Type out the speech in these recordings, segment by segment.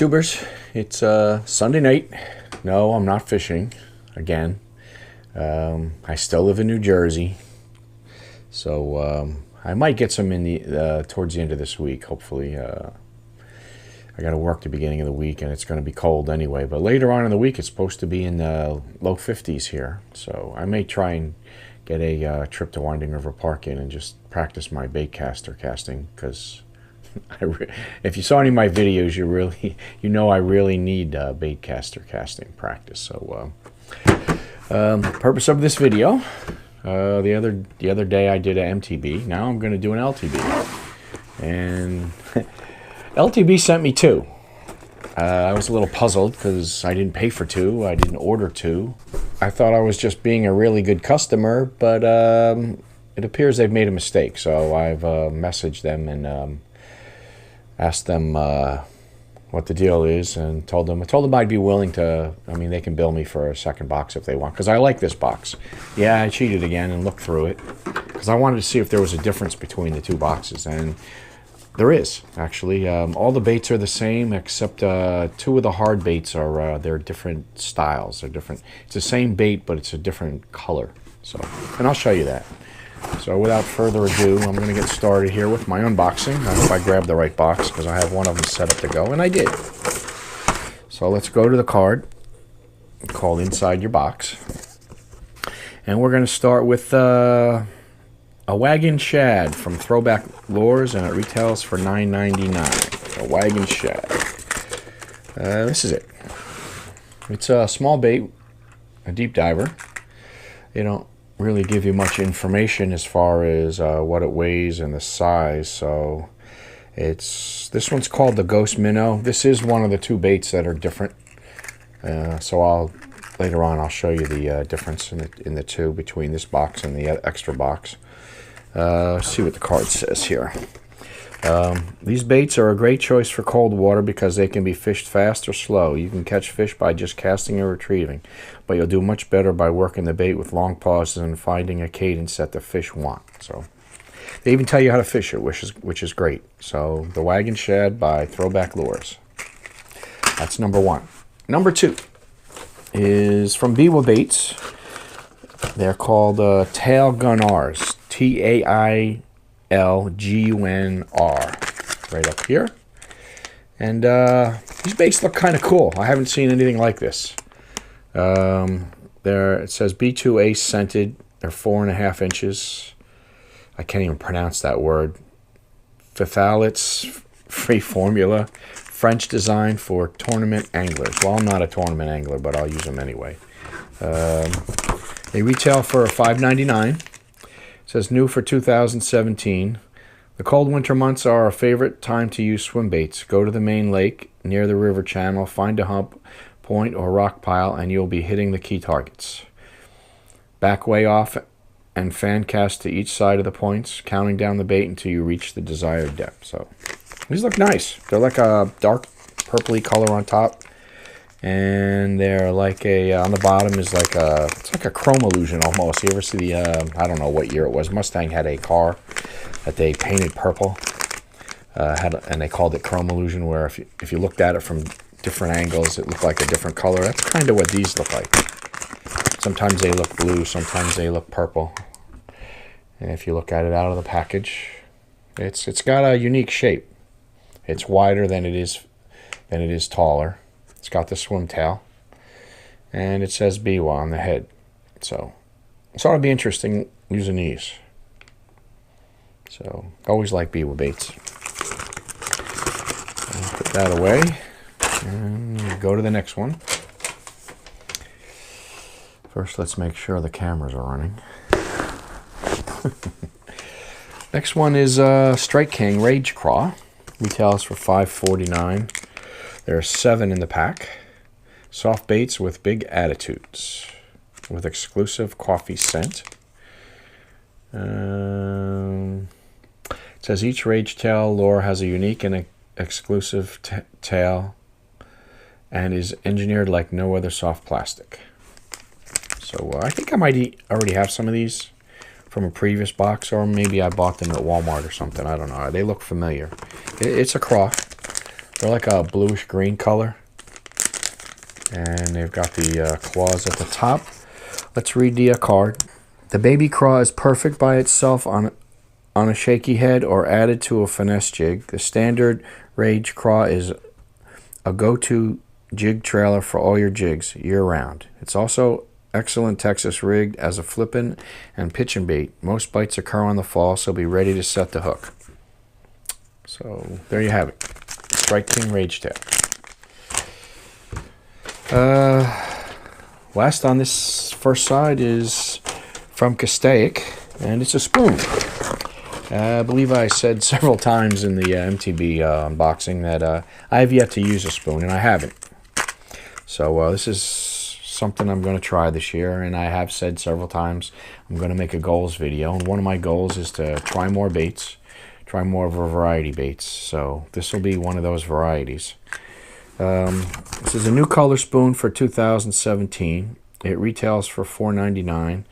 YouTubers, it's Sunday night. No, I'm not fishing again. I still live in New Jersey, so I might get some in the towards the end of this week. Hopefully, I got to work the beginning of the week, and it's going to be cold anyway. But later on in the week, it's supposed to be in the low 50s here, so I may try and get a trip to Winding River Park in and just practice my bait caster casting, because if you saw any of my videos, you know I really need bait caster casting practice. So purpose of this video, the other day I did a MTB. Now I'm going to do an LTB, and LTB sent me two. I was a little puzzled because I didn't pay for two. I didn't order two. I thought I was just being a really good customer, but it appears they've made a mistake. So I've messaged them and asked them what the deal is, and told them I'd be willing to. I mean, they can bill me for a second box if they want, because I like this box. Yeah, I cheated again and looked through it because I wanted to see if there was a difference between the two boxes, and there is, actually. All the baits are the same, except two of the hard baits are they're different styles. They're different. It's the same bait, but it's a different color. So, and I'll show you that. So without further ado, I'm going to get started here with my unboxing. I hope I grabbed the right box, because I have one of them set up to go, and I did. So let's go to the card called Inside Your Box. And we're going to start with a Wagon Shad from Throwback Lures, and it retails for $9.99. A Wagon Shad. This is it. It's a small bait, a deep diver. They don't really give you much information as far as what it weighs and the size. So this one's called the Ghost Minnow. This is one of the two baits that are different. So later on I'll show you the difference in the two between this box and the extra box. Let's see what the card says here. These baits are a great choice for cold water because they can be fished fast or slow. You can catch fish by just casting or retrieving, but you'll do much better by working the bait with long pauses and finding a cadence that the fish want. So they even tell you how to fish it, which is great. So the Wagon Shad by Throwback Lures. That's number one. Number two is from Biwa Baits. They're called Tailgun R's. Tailgunr, right up here. And these baits look kind of cool. I haven't seen anything like this. It says B2 Ace scented. They're 4.5 inches. I can't even pronounce that word. Phthalates free formula. French design for tournament anglers. Well, I'm not a tournament angler, but I'll use them anyway. They retail for $5.99. It says new for 2017. The cold winter months are a favorite time to use swim baits. Go to the main lake near the river channel, find a hump, point, or rock pile, and you'll be hitting the key targets. Back way off and fan cast to each side of the points, counting down the bait until you reach the desired depth. So these look nice. They're like a dark purpley color on top, and they're like on the bottom is like it's like a chrome illusion almost. You ever see the I don't know what year it was, Mustang had a car that they painted purple, and they called it chrome illusion, where if you looked at it from different angles, it looked like a different color. That's kind of what these look like. Sometimes they look blue, sometimes they look purple. And if you look at it out of the package, it's got a unique shape. It's wider than it is taller. It's got the swim tail, and it says Biwa on the head. So it ought to be interesting using these. So always like Biwa baits. I'll put that away and go to the next one. First, let's make sure the cameras are running. Next one is Strike King Rage Craw. Retails for $5.49. There are 7 in the pack. Soft baits with big attitudes, with exclusive coffee scent. It says each Rage Tail lure has a unique and exclusive tail and is engineered like no other soft plastic. So I think I might already have some of these from a previous box, or maybe I bought them at Walmart or something. I don't know. They look familiar. It's a Craw. They're like a bluish green color. And they've got the claws at the top. Let's read the card. The baby craw is perfect by itself on a shaky head or added to a finesse jig. The standard Rage Craw is a go-to jig trailer for all your jigs year-round. It's also excellent Texas rigged as a flippin' and pitching bait. Most bites occur on the fall, so be ready to set the hook. So there you have it. Strike King Rage Tail. Last on this first side is from Castaic, and it's a spoon. I believe I said several times in the MTB unboxing that I have yet to use a spoon, and I haven't. So this is something I'm going to try this year, and I have said several times I'm going to make a goals video, and one of my goals is to try more baits, try more of a variety baits. So this will be one of those varieties. This is a new color spoon for 2017. It retails for $4.99,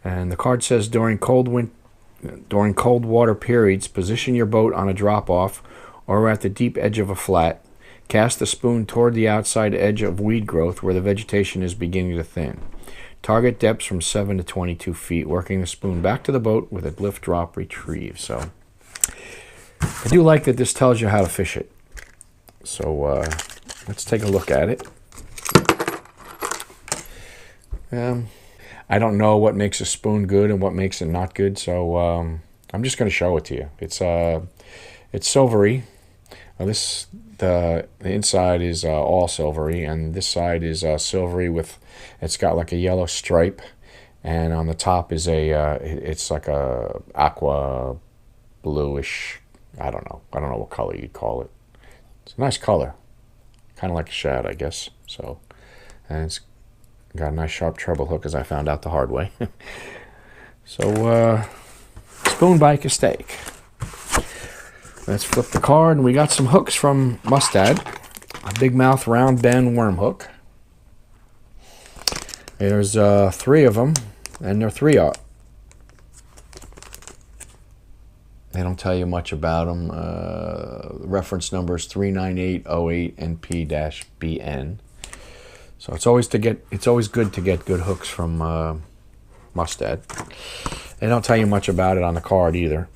and the card says during cold water periods, position your boat on a drop-off or at the deep edge of a flat. Cast the spoon toward the outside edge of weed growth where the vegetation is beginning to thin. Target depths from 7 to 22 feet, working the spoon back to the boat with a lift, drop, retrieve. So I do like that this tells you how to fish it. So let's take a look at it. I don't know what makes a spoon good and what makes it not good, so I'm just going to show it to you. It's silvery. The inside is all silvery, and this side is silvery with, it's got like a yellow stripe, and on the top is it's like a aqua bluish. I don't know what color you'd call it. It's a nice color, kind of like a shad, I guess. So, and it's got a nice sharp treble hook, as I found out the hard way. So, spoon by Castaic. Let's flip the card, and we got some hooks from Mustad. A big mouth round bend worm hook. There's 3 of them, and they're 3-aught. They don't tell you much about them. Reference number is 39808NP-BN. So it's always good to get good hooks from Mustad. They don't tell you much about it on the card either.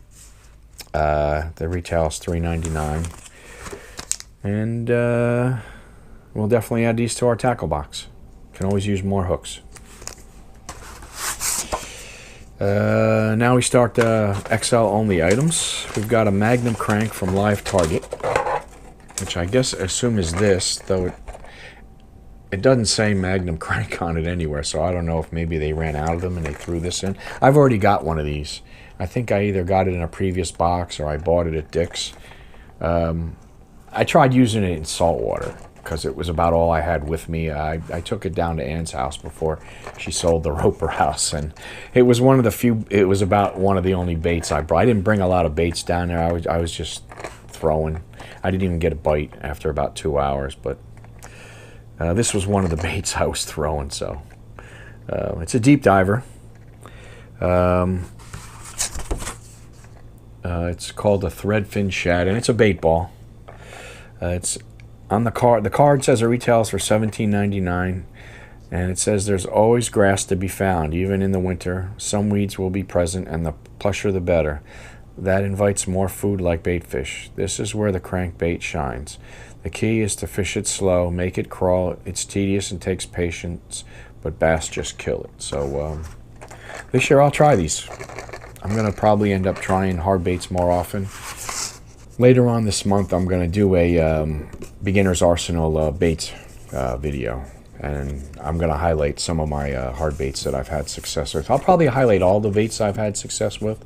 The retail's $3.99, and we'll definitely add these to our tackle box. Can always use more hooks. Now we start the XL only items. We've got a Magnum Crank from Live Target, which I assume is this, though it doesn't say Magnum Crank on it anywhere, so I don't know if maybe they ran out of them and they threw this in. I've already got one of these. I think I either got it in a previous box or I bought it at Dick's. I tried using it in salt water because it was about all I had with me. I took it down to Ann's house before she sold the Roper house, and it was one of the few. It was about one of the only baits I brought. I didn't bring a lot of baits down there. I was just throwing. I didn't even get a bite after about 2 hours, but this was one of the baits I was throwing. So it's a deep diver. It's called a threadfin shad, and it's a bait ball. It's on the card. The card says it retails for $17.99, and it says there's always grass to be found, even in the winter. Some weeds will be present, and the plusher the better. That invites more food like bait fish. This is where the crankbait shines. The key is to fish it slow, make it crawl. It's tedious and takes patience, but bass just kill it. So this year I'll try these. I'm going to probably end up trying hard baits more often. Later on this month, I'm going to do a beginner's arsenal baits video, and I'm going to highlight some of my hard baits that I've had success with. I'll probably highlight all the baits I've had success with,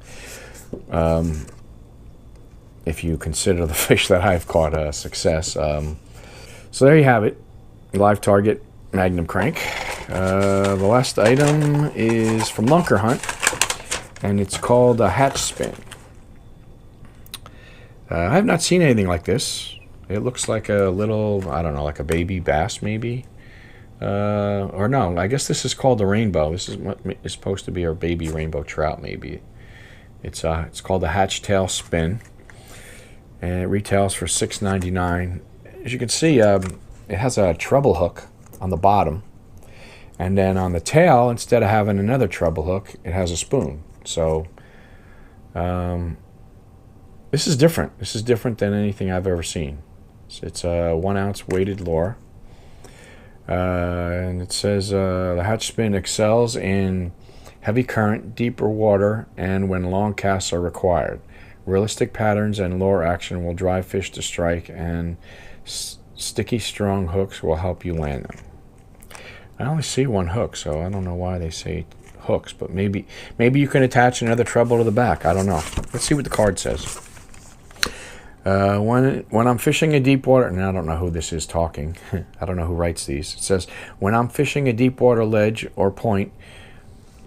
if you consider the fish that I've caught success. So there you have it, Live Target Magnum Crank. The last item is from Lunker Hunt, and it's called a hatch spin. I have not seen anything like this. It looks like a little, I don't know, like a baby bass maybe. Or no, I guess this is called a rainbow. This is what is supposed to be our baby rainbow trout maybe. It's called a hatch tail spin, and it retails for $6.99. as you can see, it has a treble hook on the bottom, and then on the tail, instead of having another treble hook, it has a spoon. So this is different. This is different than anything I've ever seen. It's a 1 ounce weighted lure, and it says the hatch spin excels in heavy current, deeper water, and when long casts are required. Realistic patterns and lure action will drive fish to strike, and sticky, strong hooks will help you land them. I only see one hook, so I don't know why they say hooks, but maybe you can attach another treble to the back. I don't know. Let's see what the card says. When I'm fishing a deep water, and I don't know who this is talking. I don't know who writes these. It says, when I'm fishing a deep water ledge or point,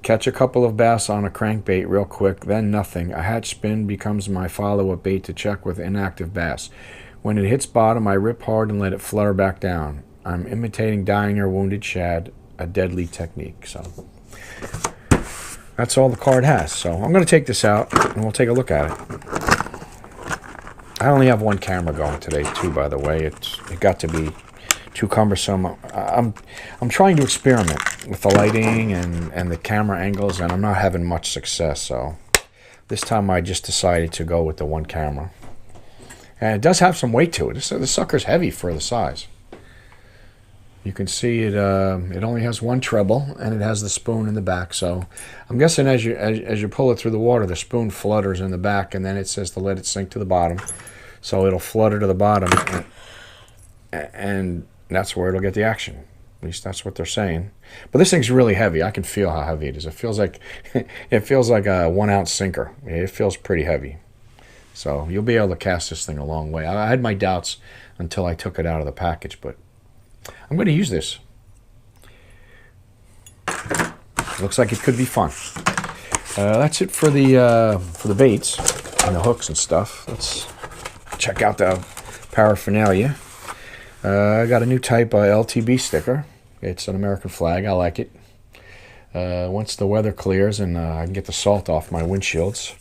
catch a couple of bass on a crankbait real quick, then nothing. A hatch spin becomes my follow-up bait to check with inactive bass. When it hits bottom, I rip hard and let it flutter back down. I'm imitating dying or wounded shad, a deadly technique. So that's all the card has. So I'm going to take this out and we'll take a look at it. I only have one camera going today too, by the way. It got to be too cumbersome. I'm trying to experiment with the lighting and the camera angles, and I'm not having much success. So this time I just decided to go with the one camera. And it does have some weight to it. This sucker's heavy for the size. You can see it. It only has one treble, and it has the spoon in the back. So I'm guessing as you pull it through the water, the spoon flutters in the back, and then it says to let it sink to the bottom. So it'll flutter to the bottom, and that's where it'll get the action. At least that's what they're saying. But this thing's really heavy. I can feel how heavy it is. It feels like a 1 ounce sinker. It feels pretty heavy. So you'll be able to cast this thing a long way. I had my doubts until I took it out of the package, but I'm going to use this. Looks like it could be fun. That's it for the baits and the hooks and stuff. Let's check out the paraphernalia. I got a new type LTB sticker. It's an American flag. I like it. Once the weather clears and I can get the salt off my windshields,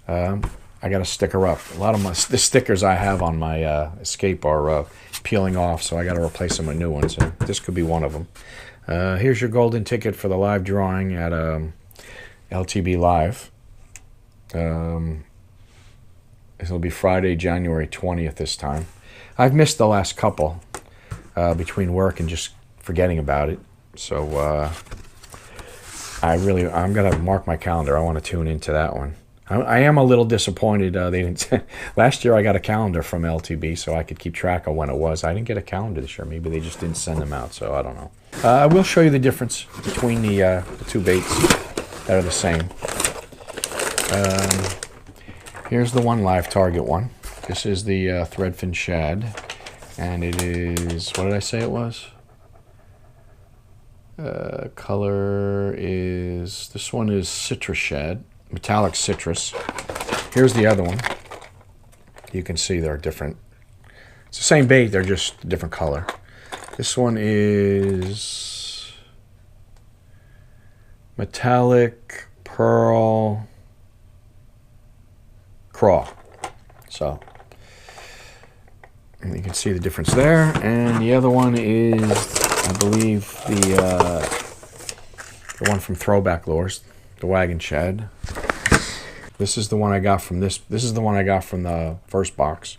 I got to sticker up. A lot of the stickers I have on my Escape are peeling off, so I got to replace them with new ones. And this could be one of them. Here's your golden ticket for the live drawing at LTB Live. It'll be Friday, January 20th this time. I've missed the last couple between work and just forgetting about it. So I'm gonna mark my calendar. I want to tune into that one. I am a little disappointed they didn't. Last year I got a calendar from LTB so I could keep track of when it was. I didn't get a calendar this year. Maybe they just didn't send them out, so I don't know. I will show you the difference between the two baits that are the same. Here's the one live target one. This is the threadfin shad, and it is, what did I say it was? Color is, this one is citrus shad, metallic citrus. Here's the other one. You can see they're different. It's the same bait, they're just different color. This one is metallic pearl Craw. So you can see the difference there. And the other one is, I believe, the one from Throwback Lures, the Wagon Shad. This is the one I got from this is the one I got from the first box.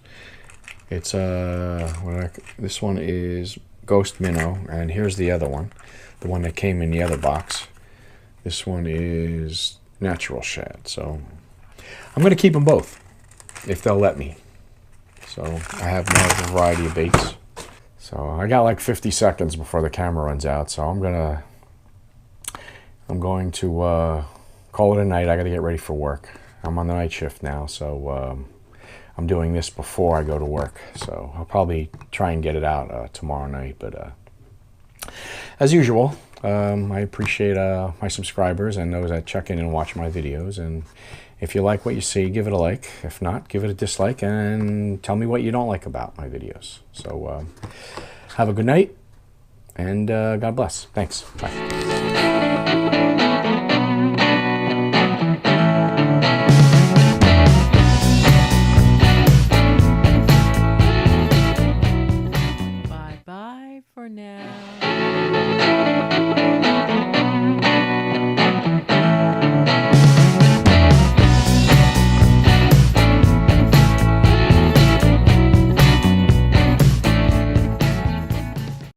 It's this one is Ghost Minnow, and here's the other one, the one that came in the other box. This one is Natural Shad. So I'm going to keep them both if they'll let me. So I have more variety of baits. So I got like 50 seconds before the camera runs out. So I'm going to call it a night. I got to get ready for work. I'm on the night shift now, so I'm doing this before I go to work. So I'll probably try and get it out tomorrow night. But as usual, I appreciate my subscribers and those that check in and watch my videos. And if you like what you see, give it a like. If not, give it a dislike and tell me what you don't like about my videos. So have a good night, and God bless. Thanks. Bye.